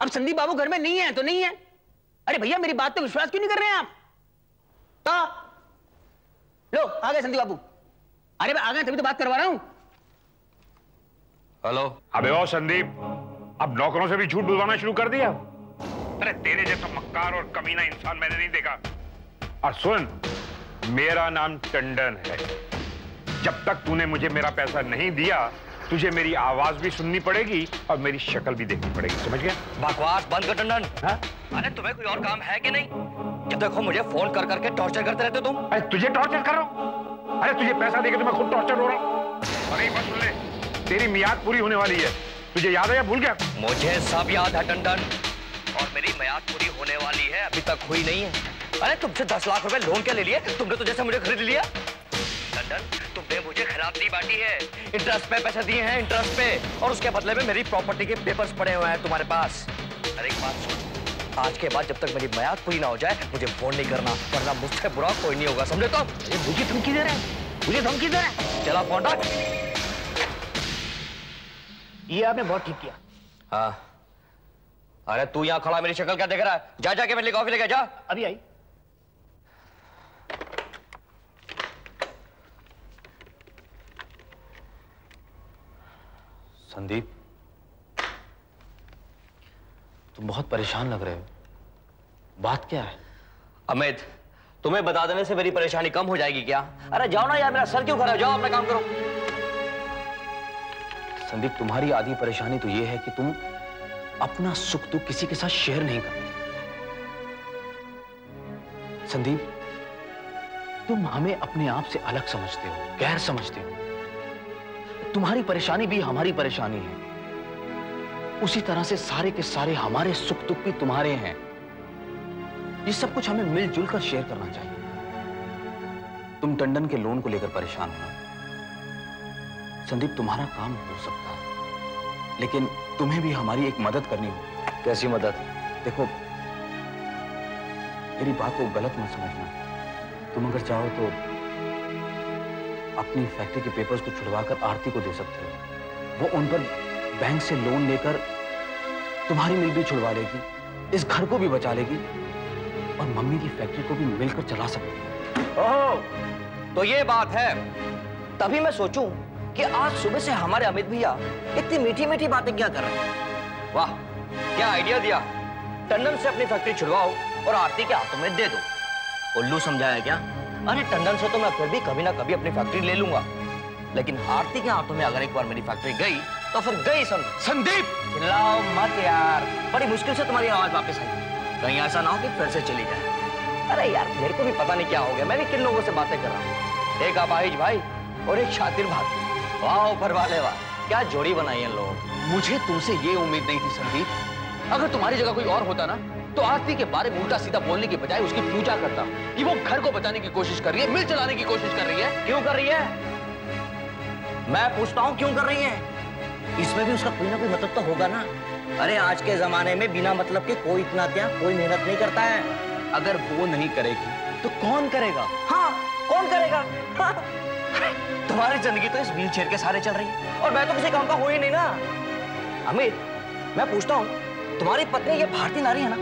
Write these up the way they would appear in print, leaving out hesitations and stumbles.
अब संदीप बाबू घर में नहीं है तो नहीं है। अरे भैया मेरी बात पे विश्वास क्यों नहीं कर रहे हैं आप? तो लो आ गए संदीप बाबू। अरे मैं आ गए तभी तो बात करवा रहा हूं। हेलो। अबे ओ संदीप, अब नौकरों से भी झूठ बुलवाना शुरू कर दिया? अरे तेरे जैसा मक्कार और कमीना इंसान मैंने नहीं देखा। और सुन, मेरा नाम टंडन है। जब तक तूने मुझे मेरा पैसा नहीं दिया, तुझे मेरी आवाज भी सुननी पड़ेगी और मेरी शक्ल भी देखनी पड़ेगी, समझ गया? बकवास बंद कर टंडन। अरे तुम्हें कोई और काम है कि नहीं? जब देखो मुझे फोन कर करके टॉर्चर करते रहते तुम। अरे तुझे टॉर्चर कर रहा हूं? अरे तुझे पैसा देकर तो मैं खुद टॉर्चर हो रहा हूं। अरे बस सुन ले, तेरी मियाद पूरी होने वाली है। तुझे याद है या भूल गया? मुझे सब याद है टंडन, और मेरी मियाद पूरी होने वाली है, अभी तक हुई नहीं है। अरे तुमसे 10 लाख रुपए लोन के ले लिए तुमने, तो जैसे मुझे खरीद लिया। टंडन तुमने मुझे खराबी बांटी है, इंटरेस्ट पे पैसे दिए हैं, इंटरेस्ट पे, और उसके बदले में मेरी प्रॉपर्टी के पेपर्स पड़े हुए हैं तुम्हारे पास। अरे एक बात सुन, आज के बाद जब तक मेरी मियाद पूरी ना हो जाए मुझे फोन नहीं करना, वरना मुझसे बुरा कोई नहीं होगा, समझे तुम? मुझे धमकी दे रहे हैं, मुझे धमकी दे रहे हैं। चला फोन रख। ये आपने बहुत ठीक किया। हाँ। अरे तू यहाँ खड़ा मेरी शक्ल क्या देख रहा है? जा जाके मेरे लिए कॉफी लेके जा। अभी आई। संदीप, तुम बहुत परेशान लग रहे हो, बात क्या है? अमित, तुम्हें बता देने से मेरी परेशानी कम हो जाएगी क्या? अरे जाओ ना यार, मेरा सर क्यों खराब? जाओ अपना काम करो। संदीप, तुम्हारी आधी परेशानी तो यह है कि तुम अपना सुख दुख किसी के साथ शेयर नहीं करते। संदीप, तुम हमें अपने आप से अलग समझते हो, गैर समझते हो। तुम्हारी परेशानी भी हमारी परेशानी है, उसी तरह से सारे के सारे हमारे सुख दुख भी तुम्हारे हैं। ये सब कुछ हमें मिलजुल कर शेयर करना चाहिए। तुम टंडन के लोन को लेकर परेशान हो संदीप, तुम्हारा काम हो सकता है, लेकिन तुम्हें भी हमारी एक मदद करनी होगी। कैसी मदद? देखो, मेरी बात को गलत मत समझना। तुम अगर चाहो तो अपनी फैक्ट्री के पेपर्स को छुड़वाकर आरती को दे सकते हो। वो उन पर बैंक से लोन लेकर तुम्हारी मिल भी छुड़वा लेगी, इस घर को भी बचा लेगी, और मम्मी की फैक्ट्री को भी मिलकर चला सकती है। ओह, तो ये बात है। तभी मैं सोचूं कि आज सुबह से हमारे अमित भैया इतनी मीठी मीठी बातें क्या कर रहे हैं। वाह, क्या आइडिया दिया। टंडन से अपनी फैक्ट्री छुड़वाओ और आरती के हाथों में दे दो। उल्लू समझाया क्या? अरे टंडन से तो मैं फिर भी कभी ना कभी अपनी फैक्ट्री ले लूंगा, लेकिन आरती के हाथों में अगर एक बार मेरी फैक्ट्री गई तो फिर गई। संदीप, चिल्लाओ मत यार, बड़ी मुश्किल से तुम्हारी आवाज वापस आई। कहीं ऐसा ना हो कि फिर से चली जाए। अरे यार, मेरे को भी पता नहीं क्या हो गया, मैं भी किन लोगों से बातें कर रहा हूँ। एक अपाहिज भाई और एक शातिर भाई। वाह ऊपर वाले वाह, क्या जोड़ी बनाई है लोग। मुझे तुमसे ये उम्मीद नहीं थी संदीप। अगर तुम्हारी जगह कोई और होता ना, तो आरती के बारे में उल्टा सीधा बोलने की बजाय उसकी पूजा करता कि वो घर को बचाने की कोशिश कर रही है, मिल चलाने की कोशिश कर रही है। क्यों कर रही है? मैं पूछता हूँ क्यों कर रही है? इसमें भी उसका कोई ना कोई मतलब तो होगा ना। अरे आज के जमाने में बिना मतलब के कोई इतना त्याग, कोई मेहनत नहीं करता है। अगर वो नहीं करेगी तो कौन करेगा? हाँ, कौन करेगा? हाँ। तुम्हारी जिंदगी तो इस व्हीलचेयर के सहारे चल रही है, और मैं तो किसी काम का हो ही नहीं ना। अमित, मैं पूछता हूँ, तुम्हारी पत्नी ये भारतीय नारी है ना,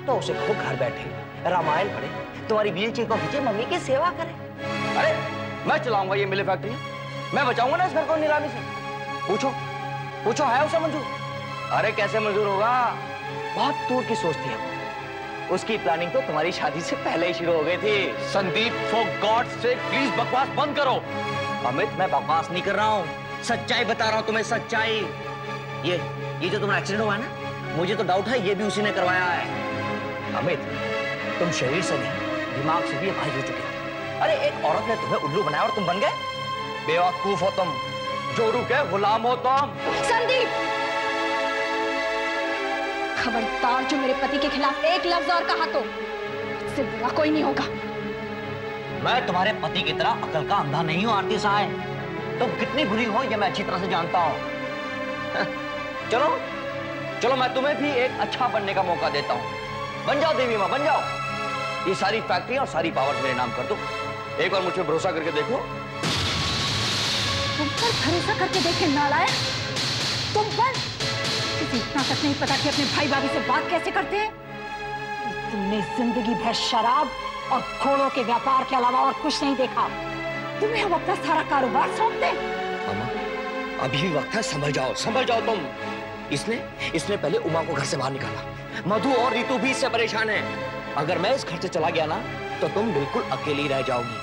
तो उसे कहो घर बैठे रामायण पढ़े, तुम्हारी व्हीलचेयर को खींचे, मम्मी की सेवा करे। अरे मैं चलाऊंगा ये मिले फैक्ट्री, मैं बचाऊंगा ना इस घर को नीलामी से। पूछो पूछो, है उसे मंजूर? अरे कैसे मंजूर होगा? बहुत दूर की सोचती है वो। उसकी प्लानिंग तो तुम्हारी शादी से पहले ही शुरू हो गई थी। Sandeep, for God sake please बकवास बंद करो। अमित, मैं बकवास नहीं कर रहा हूँ, सच्चाई बता रहा हूँ तुम्हें, सच्चाई। ये जो तुम्हारा एक्सीडेंट हुआ है ना, मुझे तो डाउट है ये भी उसी ने करवाया है। अमित, तुम शरीर से नहीं दिमाग से भी अपाहिज हो चुके हो। अरे एक औरत ने तुम्हें उल्लू बनाया और तुम बन गए? बेवकूफ हो तुम, जोरू के गुलाम हो तुम। संदीप, खबरदार, जो मेरे पति के खिलाफ एक लफ्ज और कहा तो इससे बुरा कोई नहीं होगा। मैं तुम्हारे पति की तरह अकल का अंधा नहीं हूं आरती साहब, तुम कितनी बुरी हो ये मैं अच्छी तरह से जानता हूं। चलो चलो, मैं तुम्हें भी एक अच्छा बनने का मौका देता हूं। बन जाओ देवी मां, बन जाओ। ये सारी फैक्ट्री और सारी पावर मेरे नाम कर दो। एक बार मुझ पर भरोसा करके देखो। तुम पर भरोसा करके देखे नालायक, तुम पर तुझे इतना तक नहीं पता कि अपने भाई भाभी से बात कैसे करते हैं? तुमने जिंदगी भर शराब और घोड़ों के व्यापार के अलावा और कुछ नहीं देखा। तुम्हें हम अपना सारा कारोबार सौंप दें? मामा, अभी भी वक्त है, संभल जाओ तुम। इसने पहले उमा को घर से बाहर निकाला। मधु और रीतू भी इससे परेशान हैं। अगर मैं इस घर से चला गया ना तो तुम बिल्कुल अकेली रह जाओगी।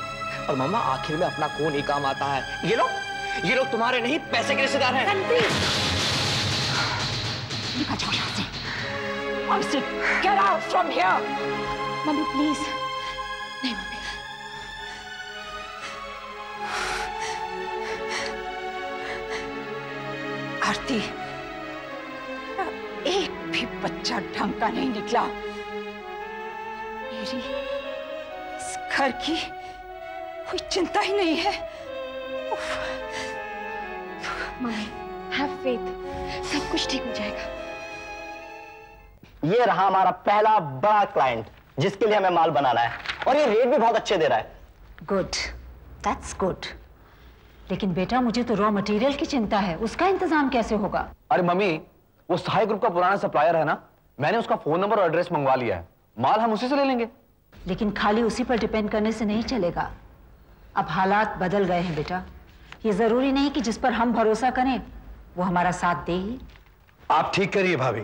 और मामा, आखिर में अपना कौन ही काम आता है। ये लोग तुम्हारे नहीं, पैसे के रिश्तेदार हैं। निकल जाओ यहाँ से। Get out from here. Mummy please. नहीं मम्मी। आरती, एक भी बच्चा ढंग का नहीं निकला। मेरी इस घर की कोई चिंता ही नहीं है। मम्मी, हैव फेथ, सब कुछ ठीक हो जाएगा। ये रहा हमारा पहला बड़ा क्लाइंट जिसके लिए हमें माल बनाना है, और ये रेट भी बहुत अच्छे दे रहा है। Good, that's good. लेकिन बेटा, मुझे तो रॉ मटेरियल की चिंता है, उसका इंतजाम कैसे होगा? अरे मम्मी, वो सहाय ग्रुप का पुराना सप्लायर है ना, मैंने उसका फोन नंबर और एड्रेस मंगवा लिया है। माल हम उसी से ले लेंगे। लेकिन खाली उसी पर डिपेंड करने से नहीं चलेगा। अब हालात बदल गए हैं बेटा। ये जरूरी नहीं कि जिस पर हम भरोसा करें वो हमारा साथ दे ही। आप ठीक करिए भाभी,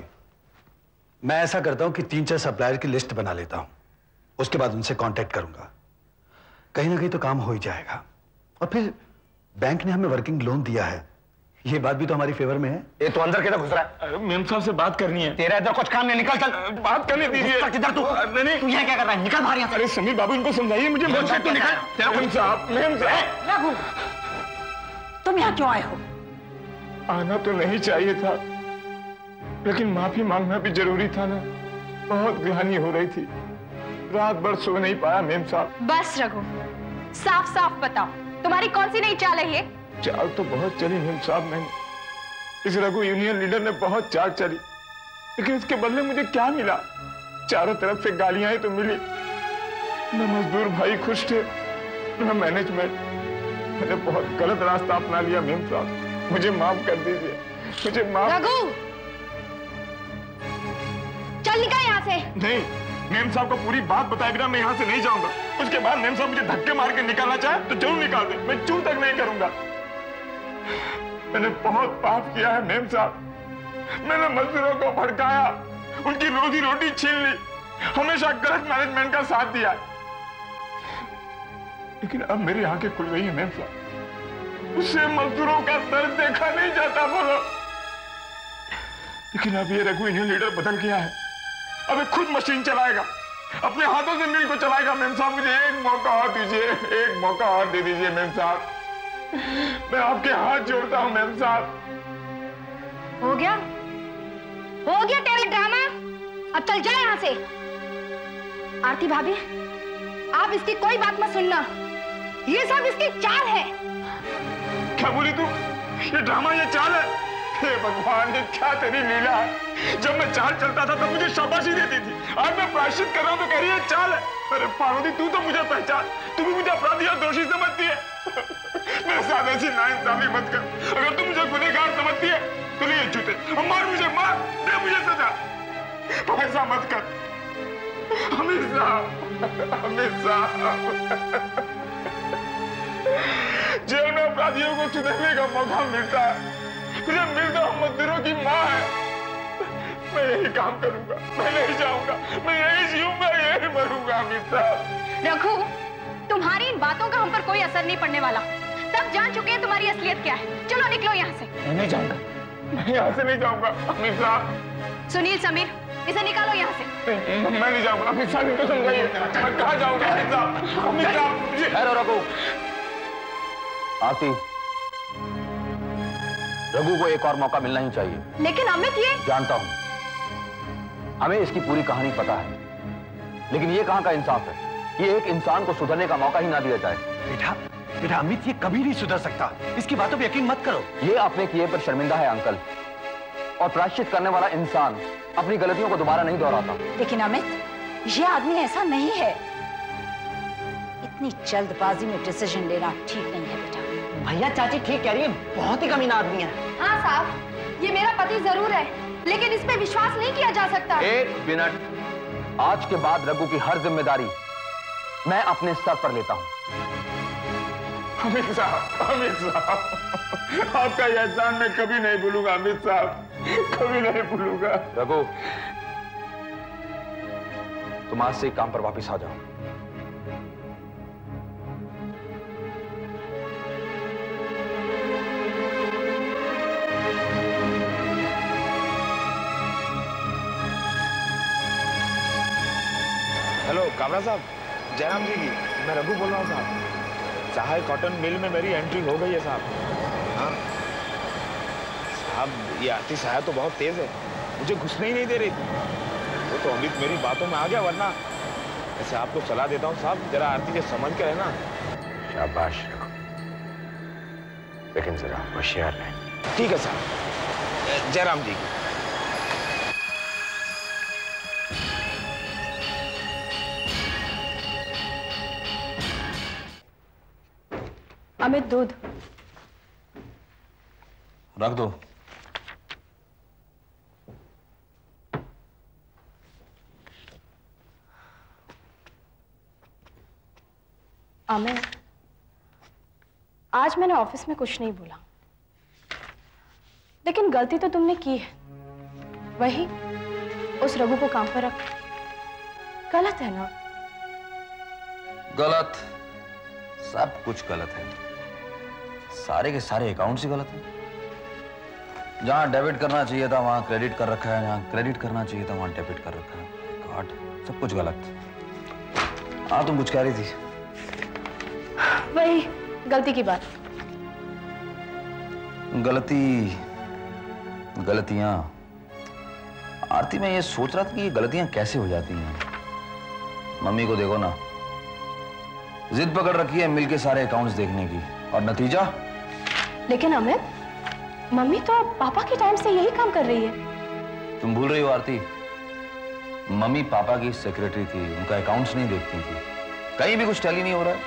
मैं ऐसा करता हूं कि 3-4 सप्लायर की लिस्ट बना लेता हूं, उसके बाद उनसे कांटेक्ट करूंगा। कहीं ना कहीं तो काम हो ही जाएगा। और फिर बैंक ने हमें वर्किंग लोन दिया है, ये बात भी तो हमारी फेवर में है। ये तो अंदर किधर घुस रहा है? मेम साहब से बात करनी है। तेरा इधर कुछ काम नहीं, निकल चल। बात करने दीजिए। किधर तू? नहीं, तू यहाँ क्या कर रहा है? निकल बाहर यहाँ से। अरे समीर बाबू, इनको समझाइए मुझे। मेम साहब, तू निकल। मेम साहब। रघु, तुम यहाँ क्यों आए हो? आना तो नहीं चाहिए था, लेकिन माफी मांगना भी जरूरी था ना। बहुत ग्लानि हो रही थी, रात भर सो नहीं पाया मेम साहब। बस रघु, साफ साफ बताओ, तुम्हारी कौन सी नई चाल है ये? चाल तो बहुत चली मेम साहब, मैंने इस रघु यूनियन लीडर ने बहुत चाल चली, लेकिन इसके बदले मुझे क्या मिला? चारों तरफ से गालियां ही तो मिली। न मजदूर भाई खुश थे, न मैनेजमेंट। मैंने बहुत गलत रास्ता अपना लिया मेम साहब, मुझे माफ कर दीजिए, मुझे माफ। रघु, चल निकल यहाँ से। नहीं, मेम साहब को पूरी बात बताए बिना मैं यहाँ से नहीं जाऊंगा। उसके बाद मेम साहब मुझे धक्के मार के निकालना चाहे तो जरूर निकाल दे, मैं चूं तक नहीं करूंगा। मैंने बहुत पाप किया है मेम साहब। मैंने मजदूरों को भड़काया, उनकी रोजी रोटी छीन ली, हमेशा गलत मैनेजमेंट का साथ दिया। लेकिन अब मेरी आंखें खुल गई है मेम साहब, उससे मजदूरों का दर्द देखा नहीं जाता बोलो। लेकिन अब ये रघु यूनियन लीडर बदल गया है, अब ये खुद मशीन चलाएगा, अपने हाथों से मिल को चलाएगा। मेम साहब, मुझे एक मौका और दीजिए, एक मौका और दे दीजिए मेम साहब, मैं आपके हाथ जोड़ता हूं मेम साहब। हो गया तेरा ड्रामा, अब चल जा यहाँ से। आरती भाभी, आप इसकी कोई बात मत सुनना, ये सब इसकी चाल है। क्या बोली तू? ये ड्रामा, ये चाल है? हे भगवान, ये क्या तेरी लीला है? जब मैं चाल चलता था तो मुझे शाबाशी देती थी, आज मैं प्रायश्चित कर रहा हूं तो कह रही है चाल है। अरे पार्वती, तू तो मुझे पहचान, तू भी मुझे अपराधी और दोषी समझती है। मेरे साथ ऐसी नाइंसाफी मत कर। अगर तू मुझे गुनहगार समझती है तो ले जूते, मार मुझे, मार दे मुझे सजा, ऐसा मत कर। हमेशा जेल में अपराधियों को सुधरने का मौका मिलता है, मुझे मिलता मजदूरों की माँ है। मैं यही काम करूंगा, मैं नहीं जाऊंगा, मैं यही जीऊंगा, यही मरूंगा। अमित साहब, रघु, तुम्हारी इन बातों का हम पर कोई असर नहीं पड़ने वाला। सब जान चुके हैं तुम्हारी असलियत क्या है। चलो निकलो यहाँ से। मैं नहीं जाऊंगा, मैं यहाँ से नहीं जाऊंगा। अमित साहब, सुनील, समीर, इसे निकालो यहाँ से। मैं नहीं जाऊंगा। अमित साहब, इनको समझाइए, मैं कहाँ जाऊंगा? अमित साहब, अमित साहब, रघु, आरती, रघु को एक और मौका मिलना ही चाहिए। लेकिन अमित, ये जानता हूं, हमें इसकी पूरी कहानी पता है, लेकिन ये कहां का इंसाफ है कि एक इंसान को सुधरने का मौका ही ना दिया जाए। बेटा अमित, ये कभी नहीं सुधर सकता, इसकी बातों पे यकीन मत करो। ये अपने किए पर शर्मिंदा है अंकल, और प्रायश्चित करने वाला इंसान अपनी गलतियों को दोबारा नहीं दोहराता। लेकिन अमित, ये आदमी ऐसा नहीं है। इतनी जल्दबाजी में डिसीजन लेना ठीक नहीं है बेटा। भैया चाची ठीक कह रही है, बहुत ही कमीना आदमी है। हाँ साहब, ये मेरा पति जरूर है, लेकिन इस पे विश्वास नहीं किया जा सकता। एक मिनट, आज के बाद रघु की हर जिम्मेदारी मैं अपने सर पर लेता हूं। अमित साहब, आपका यह एहसान मैं कभी नहीं भूलूंगा अमित साहब, कभी नहीं भूलूंगा। रघु, तुम आज से काम पर वापस आ जाओ। हेलो कामरा साहब, जयराम जी की, मैं रघु बोल रहा हूँ साहब। सहाय कॉटन मिल में मेरी एंट्री हो गई है साहब। हाँ साहब, ये आरती सहाय तो बहुत तेज है, मुझे घुसने ही नहीं दे रही थी। वो तो अमित मेरी बातों में आ गया, वरना ऐसे आपको सलाह देता हूँ साहब, जरा आरती से समझ के रहना। शाबाश रघु, लेकिन जरा होशियार रहे। ठीक है साहब, जयराम जी की। अमित, दूध रख दो। अमित, आज मैंने ऑफिस में कुछ नहीं बोला, लेकिन गलती तो तुमने की है। वही उस रघु को काम पर रख, गलत है ना? गलत, सब कुछ गलत है। सारे के सारे अकाउंट्स ही गलत हैं। जहां डेबिट करना चाहिए था वहां क्रेडिट कर रखा है, जहां क्रेडिट करना चाहिए था वहां डेबिट कर रखा है। कार्ड, सब कुछ गलत। हाँ, तुम कुछ कह रही थी? वही गलती की बात। गलतियां आरती, मैं ये सोच रहा था कि ये गलतियां कैसे हो जाती हैं। मम्मी को देखो ना, जिद पकड़ रखी है मिलके सारे अकाउंट्स देखने की, और नतीजा? लेकिन अमित, मम्मी तो पापा के टाइम से यही काम कर रही है। तुम भूल रही हो आरती, मम्मी पापा की सेक्रेटरी थी, उनका अकाउंट्स नहीं देखती थी। कहीं भी कुछ टैली नहीं हो रहा है,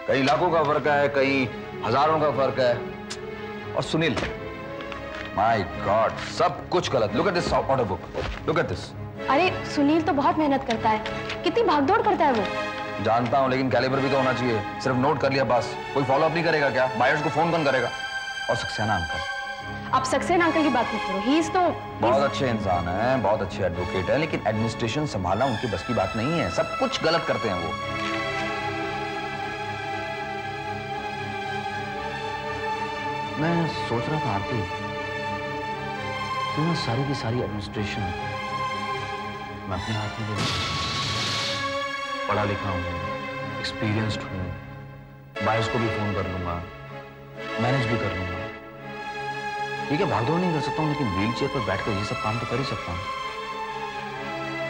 कहीं लाखों का फर्क है, कहीं हजारों का फर्क है। और सुनील, माय गॉड, सब कुछ गलत। Look at this order book, look at this. अरे सुनील तो बहुत मेहनत करता है, कितनी भागदौड़ करता है वो। जानता हूं, लेकिन कैलिबर भी तो होना चाहिए। सिर्फ नोट कर लिया बस, कोई फॉलो अप नहीं करेगा क्या? बायर्स को फोन कौन करेगा? और सक्सेना अंकल, आप सक्सेना अंकल की बात मत करो, ही इज तो बहुत अच्छे इंसान हैं, बहुत अच्छे एडवोकेट हैं, लेकिन एडमिनिस्ट्रेशन संभालना उनकी बस की बात नहीं है। सब कुछ गलत करते हैं वो। मैं सोच रहा था आरती, क्यों सारी की सारी एडमिनिस्ट्रेशन मैं अपने हाथ में ले लूं? पढ़ा लिखा हूं, एक्सपीरियंस्ड हूं, बायर्स को भी फोन कर लूंगा, मैनेज भी कर लूंगा। ठीक है, भागदौड़ नहीं कर सकता हूं, लेकिन व्हील चेयर पर बैठकर ये सब काम तो कर ही सकता हूं।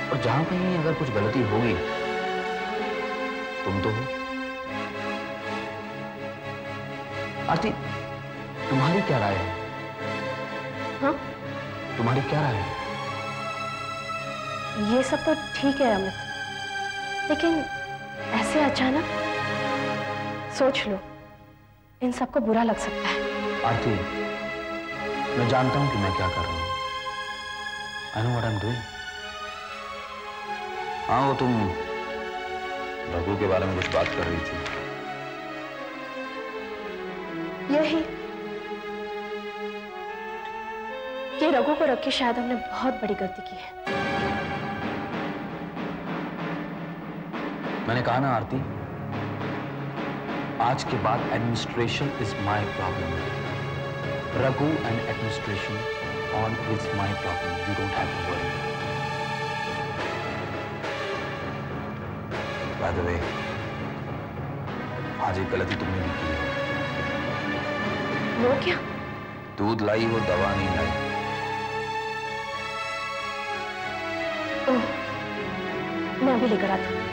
और जहां कहीं अगर कुछ गलती होगी, तुम तो हो। आरती, तुम्हारी क्या राय है? हाँ? तुम्हारी क्या राय है? ये सब तो ठीक है अमित, लेकिन ऐसे अचानक सोच लो, इन सबको बुरा लग सकता है। आरती, मैं जानता हूं कि मैं क्या कर रहा हूं। I know what I'm doing. हाँ, वो तुम रघु के बारे में कुछ बात कर रही थी। यही कि रघु को रख के शायद हमने बहुत बड़ी गलती की है। मैंने कहा ना आरती, आज के बाद administration is my problem. Raghu and administration on is my problem, you don't have to worry. By the way, आज एक गलती तुमने भी की है। वो क्या? दूध लाई हो, दवा नहीं लाई। ओह, मैं अभी लेकर आती हूँ।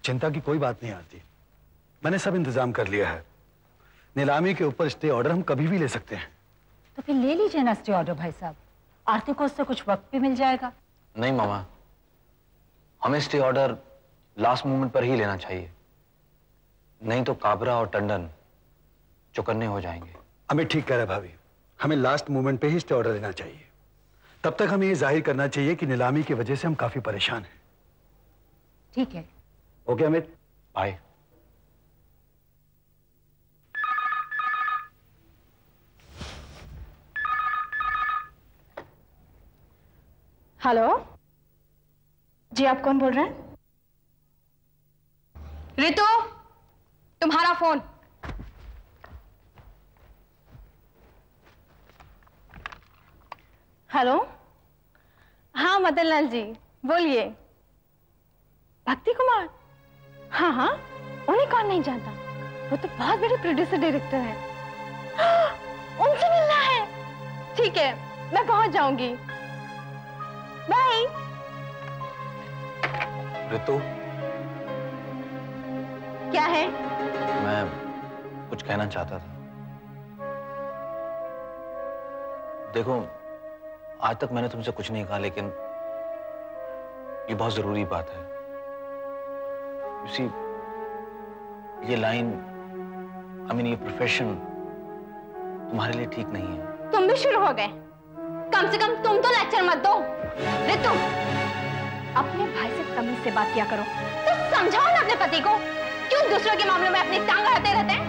चिंता की कोई बात नहीं आती, मैंने सब इंतजाम कर लिया है। नीलामी के ऊपर स्टे ऑर्डर हम कभी भी ले सकते हैं। तो फिर ले लीजिए ना स्टे ऑर्डर भाई साहब, आरती को उससे कुछ वक्त भी मिल जाएगा। नहीं मामा, हमें स्टे ऑर्डर लास्ट मोमेंट पर ही लेना चाहिए, नहीं तो काबरा और टंडन चौकन्ने हो जाएंगे। अमित ठीक कह रहा है भाभी, हमें लास्ट मोमेंट पे ही स्टे ऑर्डर लेना चाहिए। तब तक हमें ये जाहिर करना चाहिए कि नीलामी की वजह से हम काफी परेशान हैं। ठीक है। Okay Amit, bye. हेलो जी, आप कौन बोल रहे हैं? रितु, तुम्हारा फोन। हेलो, हाँ मदन लाल जी बोलिए। भक्ति कुमार? हाँ हाँ, उन्हें कौन नहीं जानता, वो तो बहुत बड़े प्रोड्यूसर डायरेक्टर हैं। उनसे मिलना है? ठीक है, मैं पहुंच जाऊंगी। बाय। रितु, क्या है? मैं कुछ कहना चाहता था। देखो, आज तक मैंने तुमसे कुछ नहीं कहा, लेकिन ये बहुत जरूरी बात है। ये लाइन, ये प्रोफेशन तुम्हारे लिए ठीक नहीं है। तुम भी शुरू हो गए। कम से कम तुम तो लेक्चर मत दो। रितु, अपने भाई से तमीज से बात किया करो। तो समझाओ ना अपने पति को, क्यों दूसरों के मामलों में अपनी टांग अड़ाते रहते हैं?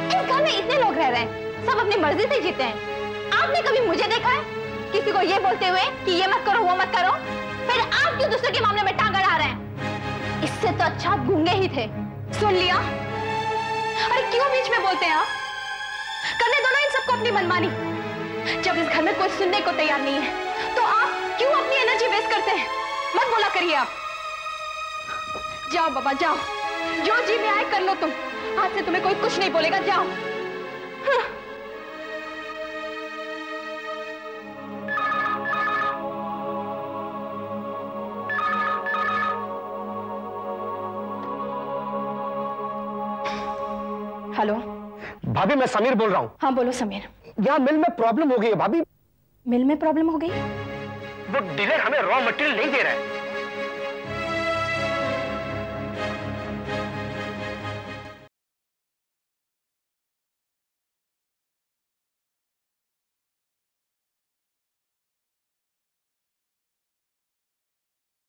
इस घर में इतने लोग रह रहे हैं, सब अपनी मर्जी से जीते हैं। आपने कभी मुझे देखा है किसी को ये बोलते हुए कि ये मत करो वो मत करो? फिर आप क्यों दूसरों के मामले में टांग अड़ा रहे हैं? इससे तो अच्छा आप गूंगे ही थे। सुन लिया? अरे क्यों बीच में बोलते हैं आप? करने दो ना इन सबको अपनी मनमानी। जब इस घर में कोई सुनने को तैयार नहीं है तो आप क्यों अपनी एनर्जी वेस्ट करते हैं? मत बोला करिए आप। जाओ बाबा जाओ, जो जी में आए कर लो तुम। आज से तुम्हें कोई कुछ नहीं बोलेगा, जाओ। हेलो भाभी, मैं समीर बोल रहा हूँ। हाँ बोलो समीर। यहाँ मिल में प्रॉब्लम हो गई है भाभी। मिल में प्रॉब्लम हो गई? वो डीलर हमें रॉ मटेरियल नहीं दे रहा है।